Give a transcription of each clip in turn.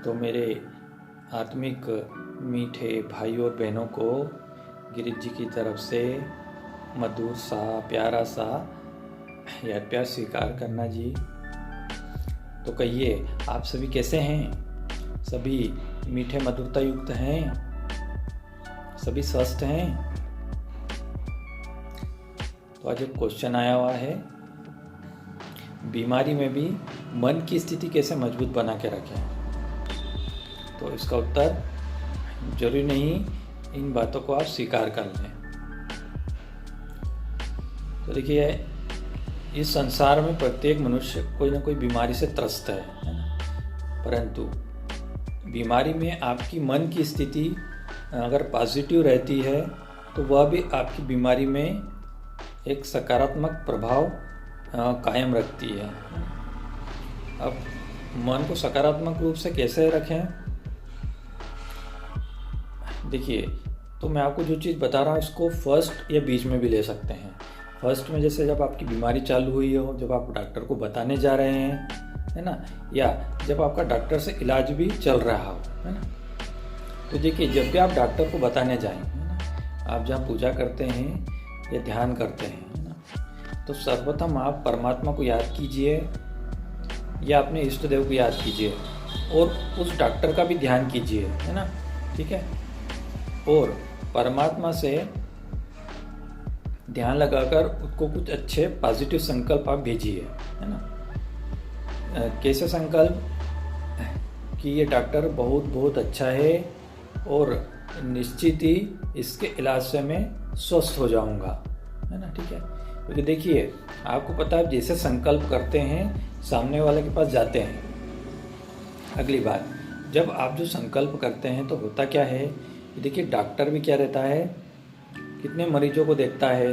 तो मेरे आत्मिक मीठे भाइयों और बहनों को गिरीश जी की तरफ से मधुर सा प्यारा सा याद प्यार स्वीकार करना जी। तो कहिए, आप सभी कैसे हैं? सभी मीठे मधुरता युक्त हैं? सभी स्वस्थ हैं? तो आज एक क्वेश्चन आया हुआ है, बीमारी में भी मन की स्थिति कैसे मजबूत बना के रखें? तो इसका उत्तर, जरूरी नहीं इन बातों को आप स्वीकार कर लें। तो देखिए, इस संसार में प्रत्येक मनुष्य कोई ना कोई बीमारी से त्रस्त है ना? परंतु बीमारी में आपकी मन की स्थिति अगर पॉजिटिव रहती है तो वह भी आपकी बीमारी में एक सकारात्मक प्रभाव कायम रखती है। अब मन को सकारात्मक रूप से कैसे रखें? देखिए, तो मैं आपको जो चीज़ बता रहा हूँ इसको फर्स्ट या बीच में भी ले सकते हैं। फर्स्ट में जैसे जब आपकी बीमारी चालू हुई हो, जब आप डॉक्टर को बताने जा रहे हैं, है ना, या जब आपका डॉक्टर से इलाज भी चल रहा हो, है ना। तो देखिए, जब भी आप डॉक्टर को बताने जाएं, है ना, आप जहाँ पूजा करते हैं या ध्यान करते हैं, है ना, तो सर्वप्रथम आप परमात्मा को याद कीजिए या अपने इष्ट देव को याद कीजिए और उस डॉक्टर का भी ध्यान कीजिए, है ना, ठीक है। और परमात्मा से ध्यान लगाकर उसको कुछ अच्छे पॉजिटिव संकल्प आप भेजिए, है ना। कैसे संकल्प? कि ये डॉक्टर बहुत बहुत अच्छा है और निश्चित ही इसके इलाज से मैं स्वस्थ हो जाऊंगा, है ना, ठीक है। क्योंकि देखिए, आपको पता है, जैसे संकल्प करते हैं सामने वाले के पास जाते हैं। अगली बात, जब आप जो संकल्प करते हैं तो होता क्या है, देखिए डॉक्टर भी क्या रहता है, कितने मरीजों को देखता है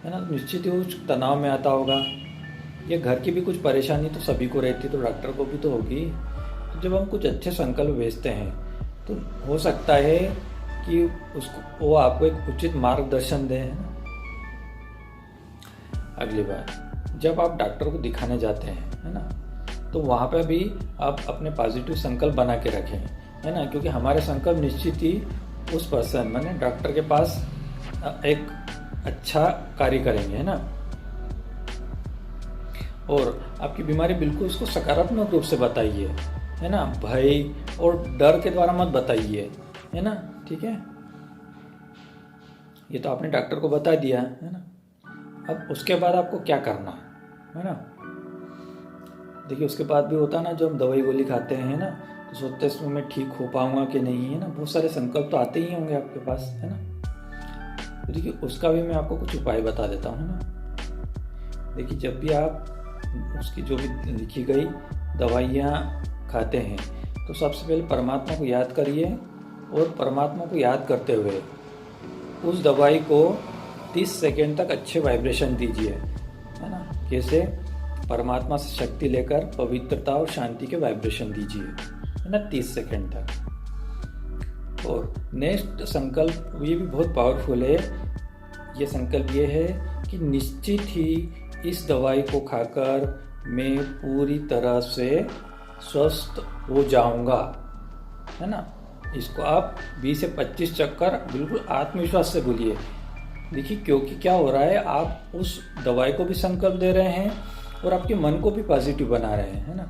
ना, निश्चित ही उस तनाव में आता होगा। ये घर की भी कुछ परेशानी तो सभी को रहती है, तो डॉक्टर को भी तो होगी। तो जब हम कुछ अच्छे संकल्प भेजते हैं तो हो सकता है कि उसको वो आपको एक उचित मार्गदर्शन दे, है ना। अगली बार, जब आप डॉक्टर को दिखाने जाते हैं, है ना, तो वहाँ पे भी आप अपने पॉजिटिव संकल्प बना के रखें, है ना, क्योंकि हमारे संकल्प निश्चित ही उस पर्सन माने डॉक्टर के पास एक अच्छा कार्य करेंगे, है ना। और आपकी बीमारी बिल्कुल उसको सकारात्मक रूप से बताइए, है ना, भय और डर के द्वारा मत बताइए, है ना, ठीक है। ये तो आपने डॉक्टर को बता दिया, है ना। अब उसके बाद आपको क्या करना है ना। देखिए, उसके बाद भी होता है ना, जब हम दवाई गोली खाते हैं ना, तो सोचते हैं इसमें मैं ठीक हो पाऊंगा कि नहीं, है ना। बहुत सारे संकल्प तो आते ही होंगे आपके पास, है ना। तो देखिए, उसका भी मैं आपको कुछ उपाय बता देता हूँ, है ना। देखिए, जब भी आप उसकी जो भी लिखी गई दवाइयाँ खाते हैं तो सबसे पहले परमात्मा को याद करिए और परमात्मा को याद करते हुए उस दवाई को 30 सेकेंड तक अच्छे वाइब्रेशन दीजिए, है ना। कैसे? परमात्मा से शक्ति लेकर पवित्रता और शांति के वाइब्रेशन दीजिए, है ना, 30 सेकेंड तक। और नेक्स्ट संकल्प ये भी बहुत पावरफुल है। ये संकल्प ये है कि निश्चित ही इस दवाई को खाकर मैं पूरी तरह से स्वस्थ हो जाऊंगा, है ना। इसको आप 20 से 25 चक्कर बिल्कुल आत्मविश्वास से बोलिए। देखिए, क्योंकि क्या हो रहा है, आप उस दवाई को भी संकल्प दे रहे हैं और आपके मन को भी पॉजिटिव बना रहे हैं, है ना।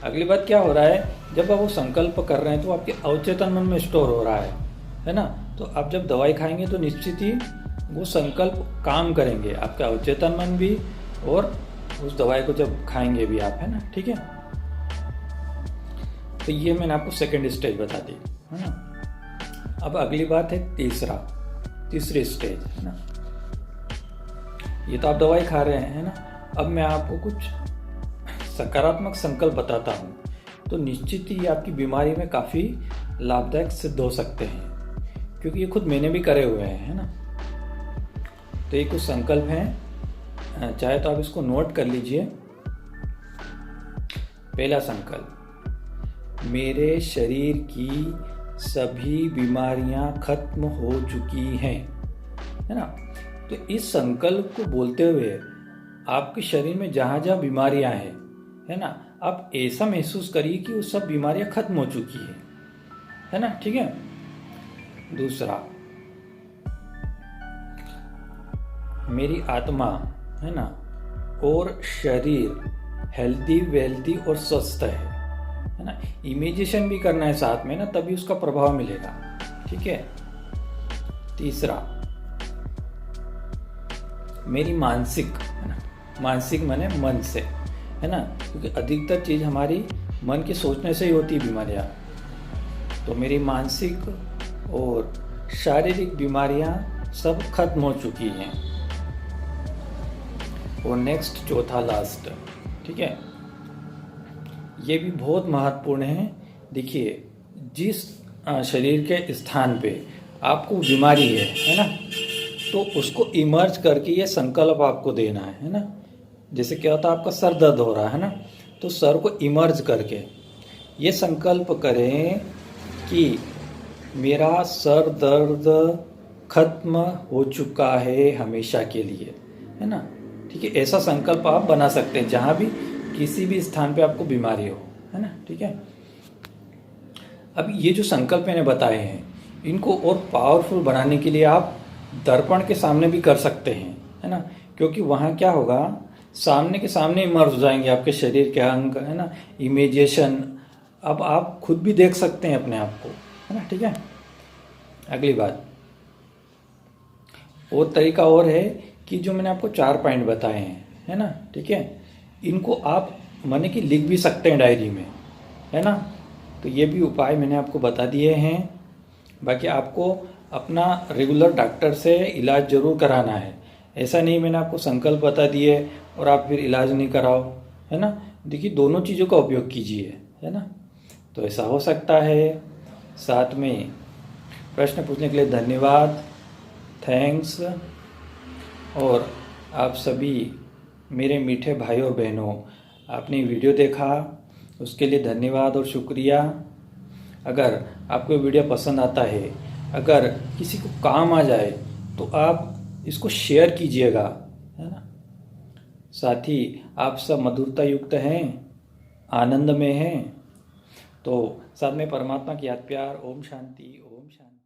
अगली बात क्या हो रहा है, जब आप वो संकल्प कर रहे हैं तो आपके अवचेतन मन में स्टोर हो रहा है ना। तो आप जब दवाई खाएंगे तो निश्चित ही वो संकल्प काम करेंगे, आपका अवचेतन मन भी और उस दवाई को जब खाएंगे भी आप, है ना, ठीक है। तो ये मैंने आपको सेकंड स्टेज बता दी, है ना। अब अगली बात है तीसरी स्टेज, है ना। ये तो आप दवाई खा रहे हैं, है ना। अब मैं आपको कुछ सकारात्मक संकल्प बताता हूँ, तो निश्चित ही आपकी बीमारी में काफ़ी लाभदायक सिद्ध हो सकते हैं, क्योंकि ये खुद मैंने भी करे हुए हैं, है ना। तो ये कुछ संकल्प हैं, चाहे तो आप इसको नोट कर लीजिए। पहला संकल्प, मेरे शरीर की सभी बीमारियां खत्म हो चुकी हैं, है ना। तो इस संकल्प को बोलते हुए आपके शरीर में जहाँ जहाँ बीमारियां हैं, है ना, आप ऐसा महसूस करिए कि वो सब बीमारियां खत्म हो चुकी है ना। ठीक है। दूसरा, मेरी आत्मा है ना और शरीर हेल्दी वेल्दी और स्वस्थ है ना। इमेजिनेशन भी करना है साथ में ना, तभी उसका प्रभाव मिलेगा। ठीक है। तीसरा, मेरी मानसिक है ना, मानसिक माने मन से है ना, क्योंकि अधिकतर चीज हमारी मन के सोचने से ही होती है बीमारियां। तो मेरी मानसिक और शारीरिक बीमारियां सब खत्म हो चुकी हैं। और नेक्स्ट, चौथा लास्ट, ठीक है, ये भी बहुत महत्वपूर्ण है। देखिए, जिस शरीर के स्थान पे आपको बीमारी है ना, तो उसको इमर्ज करके ये संकल्प आपको देना है ना। जैसे क्या होता है, आपका सर दर्द हो रहा है ना, तो सर को इमर्ज करके ये संकल्प करें कि मेरा सर दर्द खत्म हो चुका है हमेशा के लिए, है ना। ठीक है। ऐसा संकल्प आप बना सकते हैं जहाँ भी किसी भी स्थान पे आपको बीमारी हो, है ना। ठीक है। अब ये जो संकल्प मैंने बताए हैं, इनको और पावरफुल बनाने के लिए आप दर्पण के सामने भी कर सकते हैं, है ना। क्योंकि वहाँ क्या होगा, सामने के सामने इमर्ज हो जाएंगे आपके शरीर के अंग, है ना। इमेजिनेशन, अब आप खुद भी देख सकते हैं अपने आप को, है ना। ठीक है। अगली बात, और तरीका और है कि जो मैंने आपको 4 पॉइंट बताए हैं, है ना। ठीक है। इनको आप माने कि लिख भी सकते हैं डायरी में, है ना। तो ये भी उपाय मैंने आपको बता दिए हैं। बाकी आपको अपना रेगुलर डॉक्टर से इलाज जरूर कराना है। ऐसा नहीं मैंने आपको संकल्प बता दिए और आप फिर इलाज नहीं कराओ, है ना। देखिए, दोनों चीज़ों का उपयोग कीजिए, है ना। तो ऐसा हो सकता है। साथ में प्रश्न पूछने के लिए धन्यवाद, थैंक्स। और आप सभी मेरे मीठे भाई और बहनों, आपने वीडियो देखा उसके लिए धन्यवाद और शुक्रिया। अगर आपको वीडियो पसंद आता है, अगर किसी को काम आ जाए, तो आप इसको शेयर कीजिएगा, है ना। साथ ही आप सब मधुरता युक्त हैं, आनंद में हैं। तो साथ में परमात्मा की याद, प्यार। ओम शांति, ओम शांति।